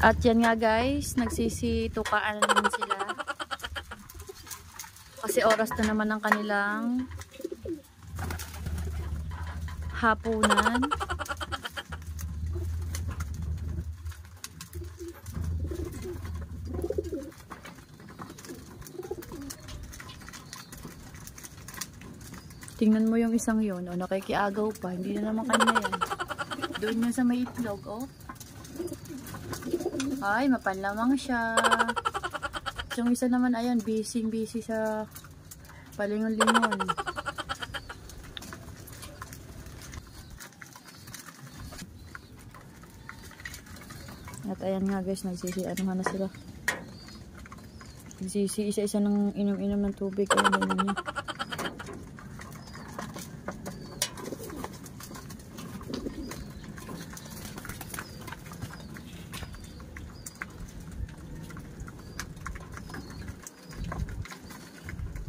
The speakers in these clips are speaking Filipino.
At yan nga guys, nagsisitukaan na naman sila. Kasi oras na naman ang kanilang hapunan. Tingnan mo yung isang yun, oh, nakikiagaw pa. Hindi na naman kanya yan. Doon yun sa may itlog, oh. Ay, mapanlamang siya. Yung isa naman, ayan, busy sa palingon-lingon. At ayan nga guys, nagsisi-ano na sila. Nagsisi isa-isa ng inom-inom ng tubig. Ayan, ayan niya.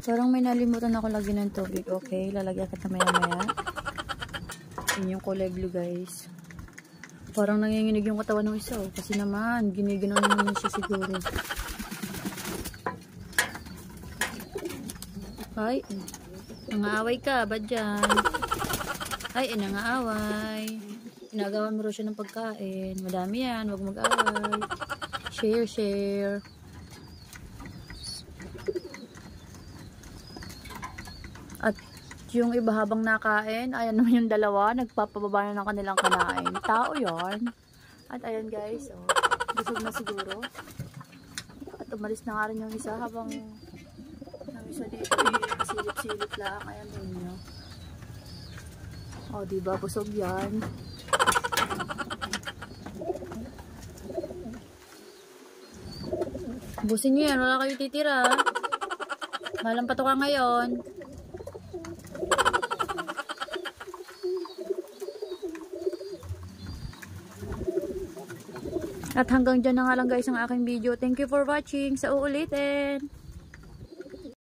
Parang may nalimutan ako lagyan ng tubig. Okay, lalagyan kita maya-maya. Yun yung kulay blue guys. Parang nanginginig yung katawan ng isa. Oh. Kasi naman, giniginaw naman siya siguro. Ay, nangaaway ka. Ba't dyan? Ay, nangaaway. Inagawan mo rin siya ng pagkain. Madami yan. Huwag mag-away. Share. At yung iba habang nakain, ayan naman yung dalawa, nagpapababa na ng kanilang kanain. Tao yon. At ayan guys, oh, busog na siguro. At umalis na nga rin yung isa habang yung isa dito silip-silip lang. Ayan din nyo. O, diba? Busog yan. Busin nyo yan, wala kayo titira. Malang pato ka ngayon. At hanggang dyan na nga lang guys ang aking video. Thank you for watching. Sa uulitin.